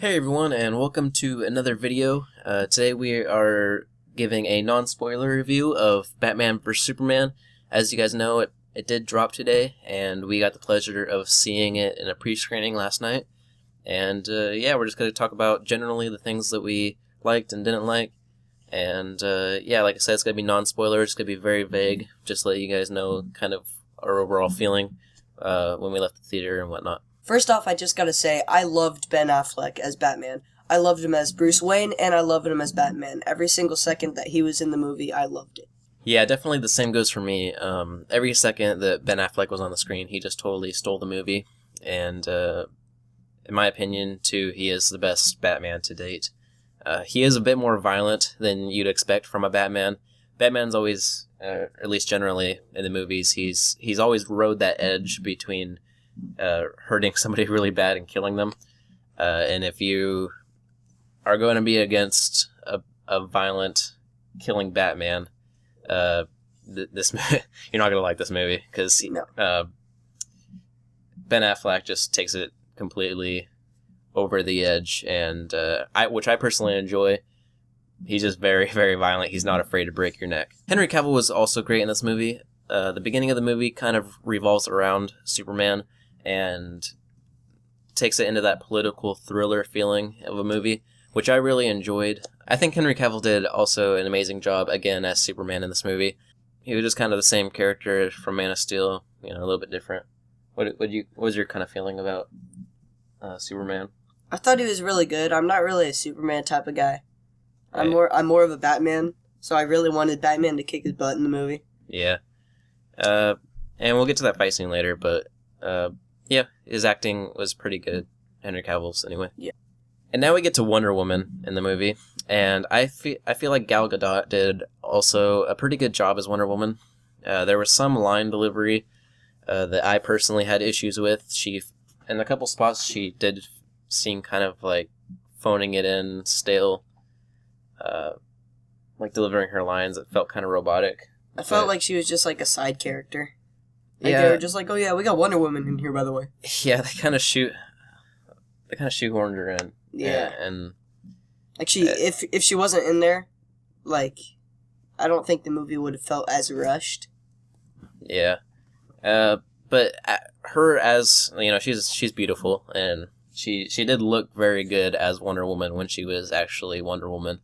Hey everyone, and welcome to another video. Today we are giving a non-spoiler review of Batman vs Superman. As you guys know, it did drop today, and we got the pleasure of seeing it in a pre-screening last night. And yeah, we're just going to talk about generally the things that we liked and didn't like. And yeah, like I said, it's going to be non-spoiler. It's going to be very vague, just to let you guys know kind of our overall feeling when we left the theater and whatnot. First off, I just gotta say, I loved Ben Affleck as Batman. I loved him as Bruce Wayne, and I loved him as Batman. Every single second that he was in the movie, I loved it. Yeah, definitely the same goes for me. Every second that Ben Affleck was on the screen, he just totally stole the movie. And in my opinion, too, he is the best Batman to date. He is a bit more violent than you'd expect from a Batman. Batman's always, at least generally in the movies, he's always rode that edge between hurting somebody really bad and killing them. And if you are going to be against a violent, killing Batman, this you're not going to like this movie, because Ben Affleck just takes it completely over the edge, and which I personally enjoy. He's just very, very violent. He's not afraid to break your neck. Henry Cavill was also great in this movie. The beginning of the movie kind of revolves around Superman, and takes it into that political thriller feeling of a movie, which I really enjoyed. I think Henry Cavill did also an amazing job, again, as Superman in this movie. He was just kind of the same character from Man of Steel, a little bit different. What was your kind of feeling about Superman? I thought he was really good. I'm not really a Superman type of guy. Right. I'm more of a Batman, so I really wanted Batman to kick his butt in the movie. Yeah. And we'll get to that fight scene later, but yeah, his acting was pretty good. Henry Cavill's, anyway. Yeah. And now we get to Wonder Woman in the movie, and I feel like Gal Gadot did also a pretty good job as Wonder Woman. There was some line delivery that I personally had issues with. In a couple spots, she did seem kind of like phoning it in, stale. Like delivering her lines, it felt kind of robotic. I felt like she was just like a side character. Like Yeah. they were just like, oh yeah, we got Wonder Woman in here, by the way. Yeah, they kind of shoehorned her in. Yeah. And like if she wasn't in there, like, I don't think the movie would have felt as rushed. yeah. But her as, she's beautiful, and she did look very good as Wonder Woman when she was actually Wonder Woman.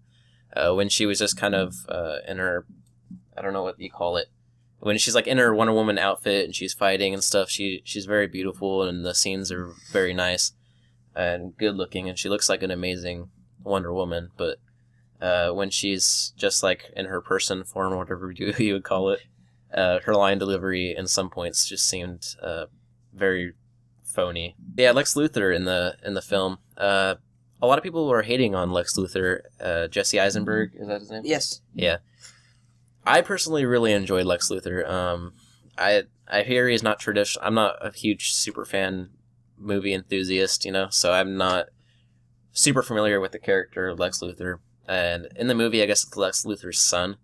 When she was just kind of in her, I don't know what you call it, when she's like in her Wonder Woman outfit and she's fighting and stuff, she's very beautiful, and the scenes are very nice and good looking, and she looks like an amazing Wonder Woman. But when she's just like in her person form, whatever you would call it, her line delivery in some points just seemed very phony. Yeah, Lex Luthor in the film. A lot of people were hating on Lex Luthor. Jesse Eisenberg, is that his name? Yes. Yeah. I personally really enjoyed Lex Luthor. I hear he's not traditional. I'm not a huge super fan movie enthusiast, so I'm not super familiar with the character of Lex Luthor. And in the movie, I guess it's Lex Luthor's son,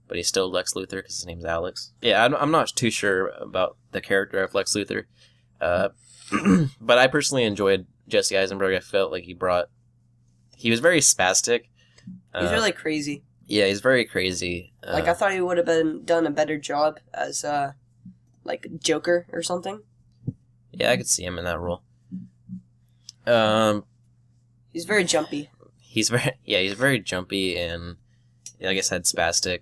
but he's still Lex Luthor because his name's Alex. Yeah, I'm not too sure about the character of Lex Luthor. But I personally enjoyed Jesse Eisenberg. I felt like he was very spastic. He's really crazy. Yeah, he's very crazy. I thought he would have done a better job as, like, Joker or something. Yeah, I could see him in that role. He's very jumpy. He's very jumpy, and like I said, spastic.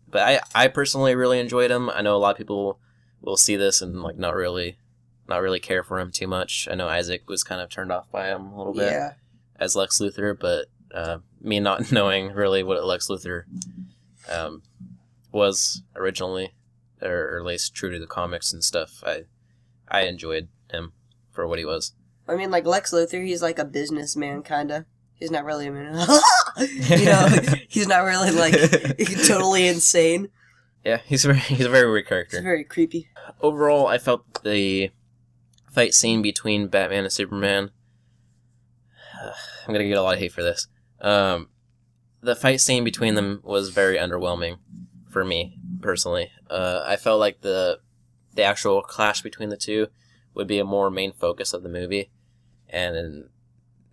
But I personally really enjoyed him. I know a lot of people will see this and like not really care for him too much. I know Isaac was kind of turned off by him a little bit as Lex Luthor, but me not knowing really what Lex Luthor was originally, or at least true to the comics and stuff, I enjoyed him for what he was. I mean, like, Lex Luthor, he's like a businessman, kind of. He's not really, he's not really, like, totally insane. Yeah, he's a very weird character. He's very creepy. Overall, I felt the fight scene between Batman and Superman, I'm going to get a lot of hate for this. The fight scene between them was very underwhelming for me, personally. I felt like the actual clash between the two would be a more main focus of the movie, and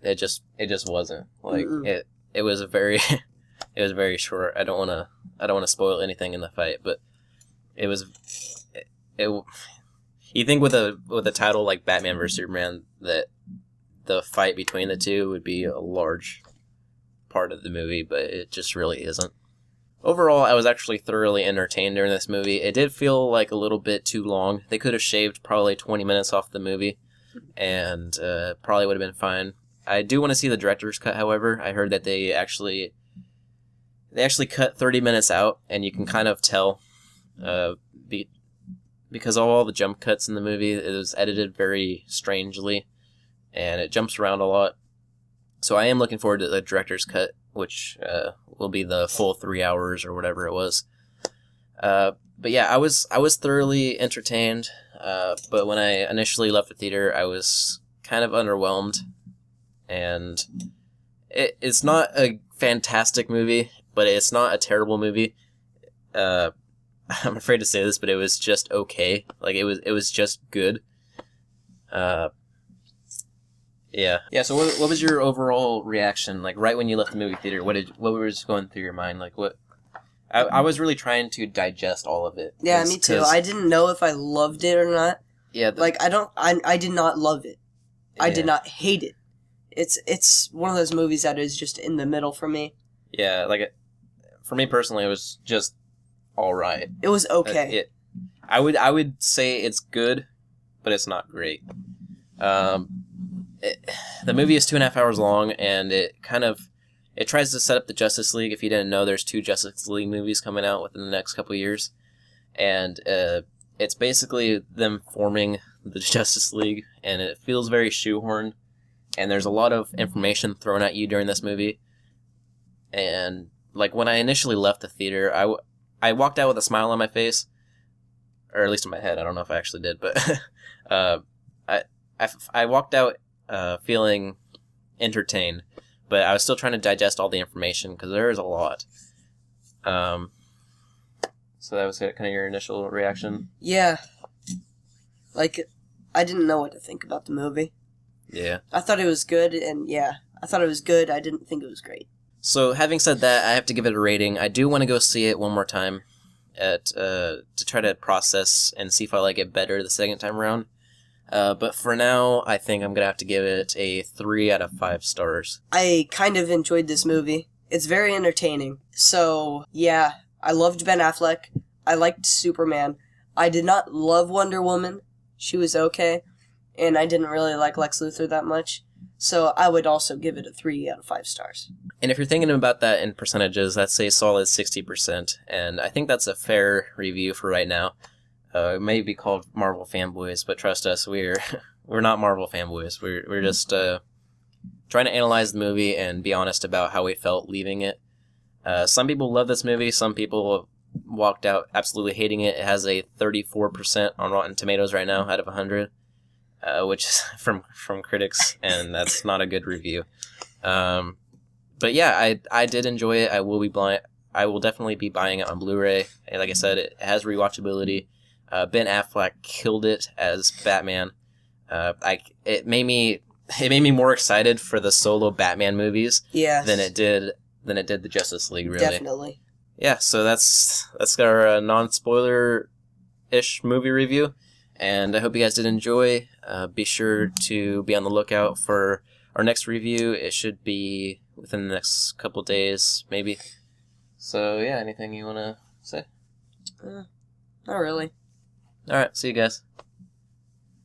It just wasn't. Like Mm-mm. it was very it was very short. I don't want to spoil anything in the fight, but it was it. You think with a title like Batman vs Superman that the fight between the two would be a large part of the movie, but it just really isn't. Overall, I was actually thoroughly entertained during this movie. It did feel like a little bit too long. They could have shaved probably 20 minutes off the movie, and probably would have been fine. I do want to see the director's cut, however. I heard that they actually cut 30 minutes out, and you can kind of tell because of all the jump cuts in the movie, it was edited very strangely, and it jumps around a lot. So I am looking forward to the director's cut, which will be the full 3 hours or whatever it was. But yeah, I was thoroughly entertained. But when I initially left the theater, I was kind of underwhelmed. And it's not a fantastic movie, but it's not a terrible movie. I'm afraid to say this, but it was just okay. Like it was just good. Yeah. So what was your overall reaction? Like right when you left the movie theater, what was going through your mind? Like what? I was really trying to digest all of it. Yeah, me too. I didn't know if I loved it or not. Yeah. I did not love it. I did Yeah. not hate it. It's one of those movies that is just in the middle for me. Yeah, for me personally, it was just all right. It was okay. I would say it's good, but it's not great. The movie is 2.5 hours long, and it tries to set up the Justice League. If you didn't know, there's 2 Justice League movies coming out within the next couple of years, and it's basically them forming the Justice League, and it feels very shoehorned. And there's a lot of information thrown at you during this movie. And like when I initially left the theater, I walked out with a smile on my face, or at least in my head. I don't know if I actually did, but I walked out feeling entertained, but I was still trying to digest all the information because there is a lot. So that was kind of your initial reaction? Yeah. Like, I didn't know what to think about the movie. Yeah. I thought it was good, and yeah, I thought it was good. I didn't think it was great. So having said that, I have to give it a rating. I do want to go see it one more time to try to process and see if I like it better the second time around. But for now, I think I'm going to have to give it a 3 out of 5 stars. I kind of enjoyed this movie. It's very entertaining. So, yeah, I loved Ben Affleck. I liked Superman. I did not love Wonder Woman. She was okay. And I didn't really like Lex Luthor that much. So I would also give it a 3 out of 5 stars. And if you're thinking about that in percentages, that's a solid 60%. And I think that's a fair review for right now. It may be called Marvel fanboys, but trust us, we're not Marvel fanboys. We're just trying to analyze the movie and be honest about how we felt leaving it. Some people love this movie. Some people walked out absolutely hating it. It has a 34% on Rotten Tomatoes right now out of 100. Which is from critics, and that's not a good review. But yeah, I did enjoy it. I will definitely be buying it on Blu-ray. And like I said, it has rewatchability. Ben Affleck killed it as Batman. It made me more excited for the solo Batman movies than it did the Justice League. Really, definitely. Yeah, so that's our non-spoiler-ish movie review. And I hope you guys did enjoy. Be sure to be on the lookout for our next review. It should be within the next couple days, maybe. So, yeah, anything you want to say? Not really. All right, see you guys.